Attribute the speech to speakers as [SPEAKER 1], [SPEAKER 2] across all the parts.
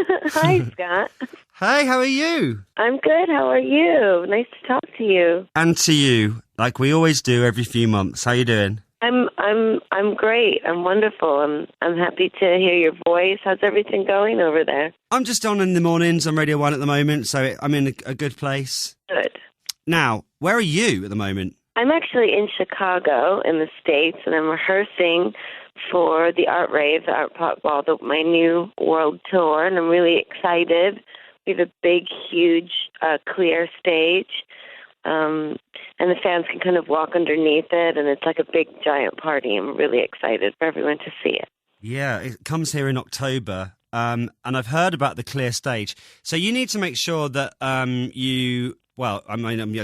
[SPEAKER 1] Hi, Scott.
[SPEAKER 2] Hey, how are you?
[SPEAKER 1] I'm good. How are you? Nice to talk to you.
[SPEAKER 2] And to you, like we always do every few months. How you doing?
[SPEAKER 1] I'm great. I'm wonderful. I'm happy to hear your voice. How's everything going over there?
[SPEAKER 2] I'm just on in the mornings on Radio 1 at the moment, so I'm in a good place.
[SPEAKER 1] Good.
[SPEAKER 2] Now, where are you at the moment?
[SPEAKER 1] I'm actually in Chicago in the States, and I'm rehearsing for the Art Rave, the Art Pop Ball, my new world tour, and I'm really excited. We have a big, huge, clear stage, and the fans can kind of walk underneath it, and it's like a big, giant party. I'm really excited for everyone to see it.
[SPEAKER 2] Yeah, it comes here in October, and I've heard about the clear stage. So you need to make sure that I'm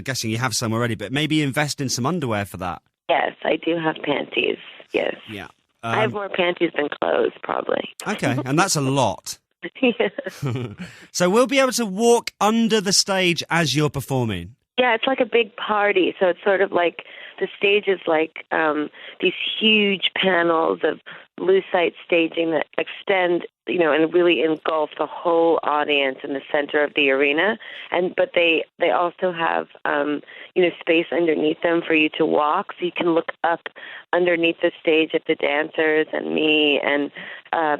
[SPEAKER 2] guessing you have some already, but maybe invest in some underwear for that.
[SPEAKER 1] Yes, I do have panties, yes.
[SPEAKER 2] Yeah.
[SPEAKER 1] I have more panties than clothes, probably.
[SPEAKER 2] Okay, and that's a lot.
[SPEAKER 1] Yeah.
[SPEAKER 2] So we'll be able to walk under the stage as you're performing.
[SPEAKER 1] Yeah, it's like a big party. So it's sort of like the stage is like these huge panels of lucite staging that extend, and really engulf the whole audience in the center of the arena. But they also have space underneath them for you to walk, so you can look up underneath the stage at the dancers and me. And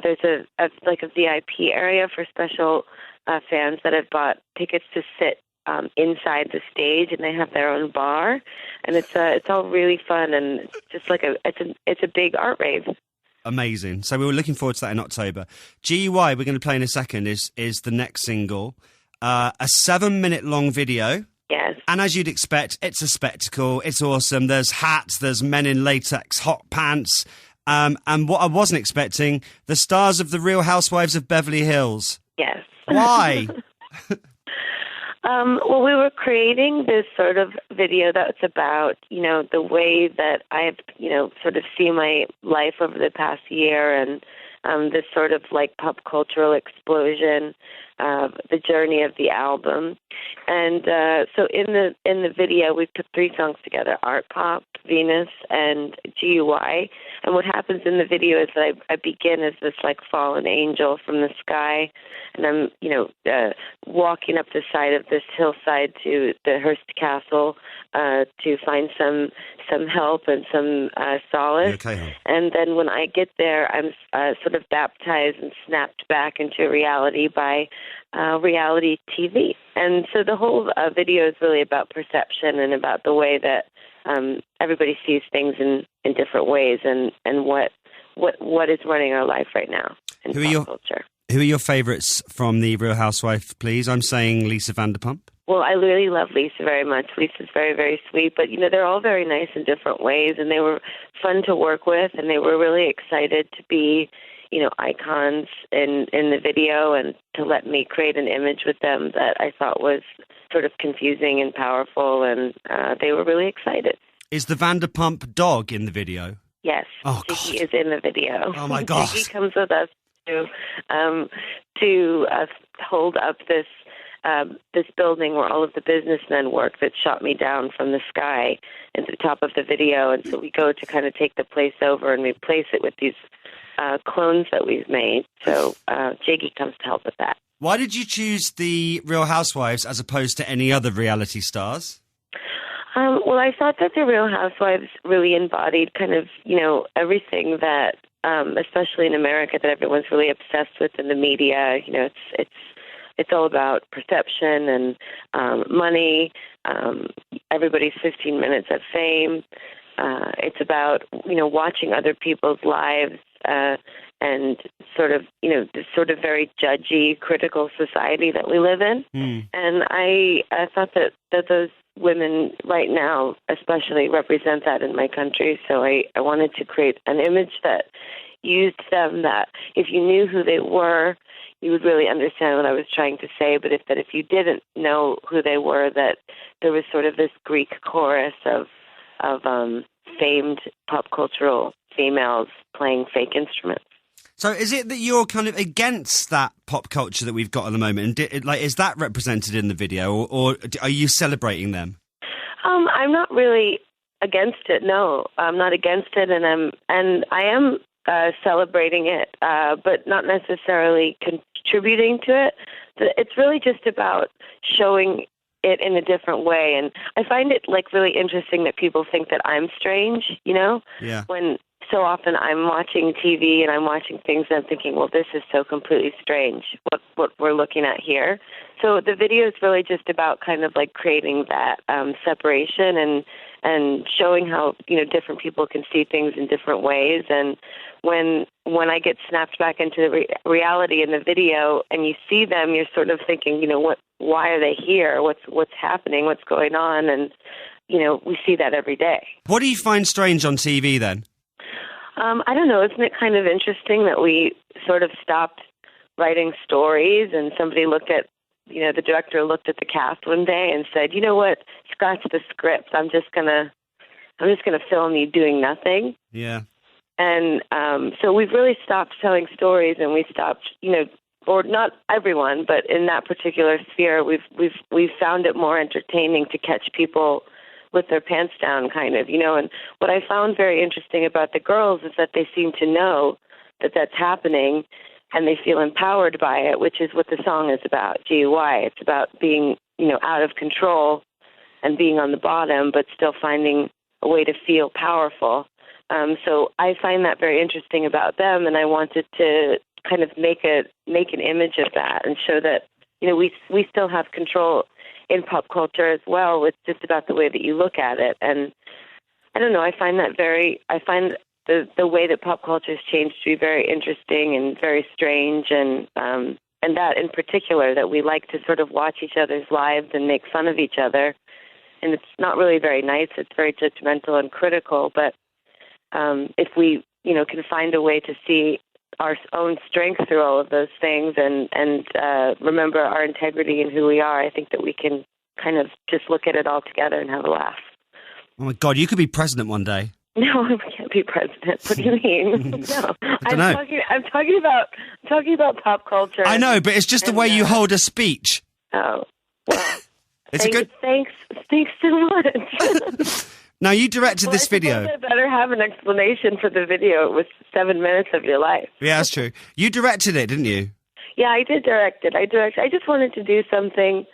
[SPEAKER 1] there's a VIP area for special fans that have bought tickets to sit inside the stage, and they have their own bar, and it's all really fun, and it's just like it's a big art rave.
[SPEAKER 2] Amazing. So we were looking forward to that in October. GUI, we're going to play in a second, is the next single, a 7-minute long video.
[SPEAKER 1] Yes.
[SPEAKER 2] And as you'd expect, it's a spectacle. It's awesome. There's hats. There's men in latex hot pants. And what I wasn't expecting, the stars of The Real Housewives of Beverly Hills.
[SPEAKER 1] Yes.
[SPEAKER 2] Why?
[SPEAKER 1] Well, we were creating this sort of video that's about, the way that I've, sort of seen my life over the past year, and this sort of like pop cultural explosion, the journey of the album. And so in the video, we put 3 songs together: Art Pop, Venus, and GUI. And what happens in the video is that I begin as this like fallen angel from the sky, and I'm walking up the side of this hillside to the Hearst Castle to find some help and some solace.
[SPEAKER 2] Okay.
[SPEAKER 1] And then when I get there, I'm sort of baptized and snapped back into reality by reality TV. And so the whole video is really about perception and about the way that everybody sees things in different ways, and what is running our life right now in pop culture.
[SPEAKER 2] Who are your favourites from The Real Housewife, please? I'm saying Lisa Vanderpump.
[SPEAKER 1] Well, I really love Lisa very much. Lisa's very, very sweet, but, they're all very nice in different ways, and they were fun to work with, and they were really excited to be, icons in the video, and to let me create an image with them that I thought was sort of confusing and powerful, and they were really excited.
[SPEAKER 2] Is the Vanderpump dog in the video?
[SPEAKER 1] Yes, Jiggy is in the video.
[SPEAKER 2] Oh, my gosh.
[SPEAKER 1] Jiggy comes with us to hold up this building where all of the businessmen work that shot me down from the sky at the top of the video. And so we go to kind of take the place over, and we place it with these clones that we've made. So Jiggy comes to help with that.
[SPEAKER 2] Why did you choose The Real Housewives as opposed to any other reality stars?
[SPEAKER 1] Well, I thought that The Real Housewives really embodied kind of, everything that, especially in America, that everyone's really obsessed with in the media. It's all about perception and money, everybody's 15 minutes of fame. It's about, watching other people's lives and sort of, this sort of very judgy, critical society that we live in. And I thought that those women right now especially represent that in my country. So I wanted to create an image that used them, that if you knew who they were, you would really understand what I was trying to say. But if you didn't know who they were, that there was sort of this Greek chorus of famed pop cultural females playing fake instruments.
[SPEAKER 2] So is it that you're kind of against that pop culture that we've got at the moment? And is that represented in the video, or are you celebrating them? I'm
[SPEAKER 1] not really against it. No, I'm not against it, and I am celebrating it, but not necessarily contributing to it. It's really just about showing it in a different way. And I find it like really interesting that people think that I'm strange,
[SPEAKER 2] Yeah.
[SPEAKER 1] when so often I'm watching TV and I'm watching things and I'm thinking, well, this is so completely strange, what we're looking at here. So the video is really just about kind of like creating that separation and showing how, different people can see things in different ways. And when I get snapped back into the reality in the video and you see them, you're sort of thinking, why are they here? What's happening? What's going on? And, we see that every day.
[SPEAKER 2] What do you find strange on TV then?
[SPEAKER 1] I don't know. Isn't it kind of interesting that we sort of stopped writing stories and somebody looked at, the director looked at the cast one day and said, you know what, scratch the script. I'm just gonna film you doing nothing.
[SPEAKER 2] Yeah.
[SPEAKER 1] And so we've really stopped telling stories, and we stopped, or not everyone, but in that particular sphere, we've found it more entertaining to catch people with their pants down, kind of, And what I found very interesting about the girls is that they seem to know that that's happening, and they feel empowered by it, which is what the song is about, GUI. It's about being, out of control and being on the bottom, but still finding a way to feel powerful. So I find that very interesting about them, and I wanted to kind of make an image of that and show that, we still have control in pop culture as well. It's just about the way that you look at it. And I don't know, I find the way that pop culture has changed to be very interesting and very strange, and that in particular, that we like to sort of watch each other's lives and make fun of each other. And it's not really very nice. It's very judgmental and critical. But if we, can find a way to see our own strength through all of those things and remember our integrity and who we are, I think that we can kind of just look at it all together and have a laugh.
[SPEAKER 2] Oh my God, you could be president one day.
[SPEAKER 1] No, I can't be president. What do you mean? No,
[SPEAKER 2] I don't know.
[SPEAKER 1] I'm talking about pop culture.
[SPEAKER 2] I know, but it's just the way you hold a speech.
[SPEAKER 1] Oh, well.
[SPEAKER 2] Thanks
[SPEAKER 1] so much.
[SPEAKER 2] Now, you directed this video.
[SPEAKER 1] I better have an explanation for the video. It was 7 minutes of your life.
[SPEAKER 2] Yeah, that's true. You directed it, didn't you?
[SPEAKER 1] Yeah, I did direct it. I just wanted to do something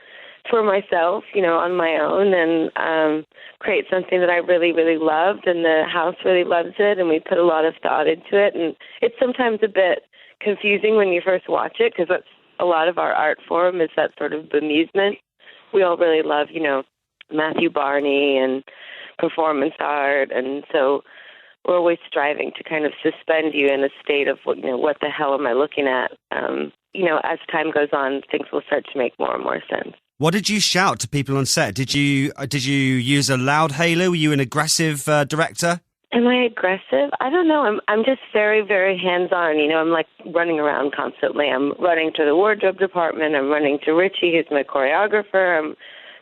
[SPEAKER 1] for myself, on my own, and create something that I really, really loved, and the house really loves it, and we put a lot of thought into it. And it's sometimes a bit confusing when you first watch it, because that's a lot of our art form, is that sort of bemusement. We all really love, Matthew Barney and performance art, and so we're always striving to kind of suspend you in a state of, what the hell am I looking at? As time goes on, things will start to make more and more sense.
[SPEAKER 2] What did you shout to people on set? Did you use a loud hailer? Were you an aggressive director?
[SPEAKER 1] Am I aggressive? I don't know. I'm just very, very hands-on. I'm like running around constantly. I'm running to the wardrobe department. I'm running to Richie, who's my choreographer. I'm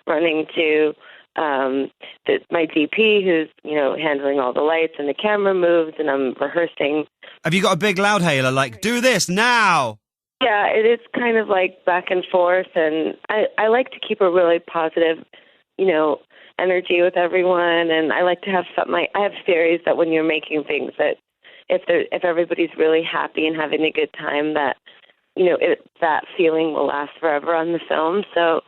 [SPEAKER 1] running to my DP, who's, handling all the lights and the camera moves, and I'm rehearsing. Have
[SPEAKER 2] you got a big loud hailer, like, do this now?
[SPEAKER 1] Yeah, it is kind of like back and forth, and I like to keep a really positive, energy with everyone, and I like to have I have theories that when you're making things, that if everybody's really happy and having a good time, that, that feeling will last forever on the film. So,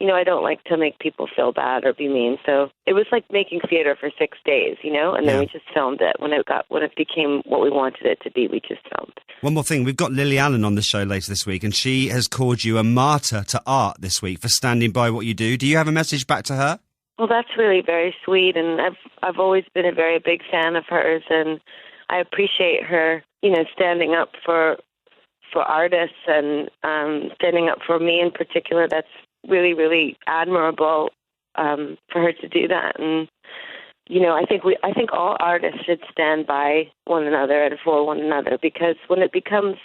[SPEAKER 1] I don't like to make people feel bad or be mean. So it was like making theater for 6 days, and then we just filmed it. When it became what we wanted it to be, we just filmed.
[SPEAKER 2] One more thing, we've got Lily Allen on the show later this week, and she has called you a martyr to art this week for standing by what you do. Do you have a message back to her?
[SPEAKER 1] Well, that's really very sweet, and I've always been a very big fan of hers, and I appreciate her, standing up for artists and standing up for me in particular. That's really, really admirable for her to do that. And I think all artists should stand by one another and for one another, because when it becomes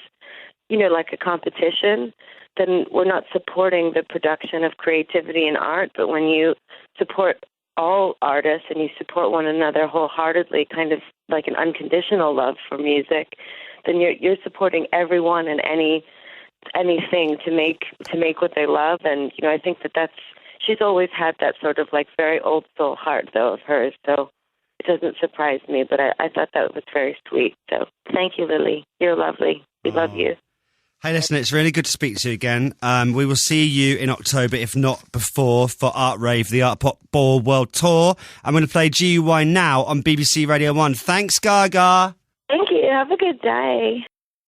[SPEAKER 1] like a competition, then we're not supporting the production of creativity and art. But when you support all artists and you support one another wholeheartedly, kind of like an unconditional love for music, then you're supporting everyone and anything to make what they love. And I think she's always had that sort of like very old soul heart though of hers. So doesn't surprise me, but I thought that was very sweet. So thank you, Lily. You're lovely. We love you.
[SPEAKER 2] Hey, listen, it's really good to speak to you again. We will see you in October, if not before, for Art Rave, the Art Pop Ball World Tour. I'm going to play GUY now on BBC Radio 1. Thanks, Gaga.
[SPEAKER 1] Thank you. Have a good day.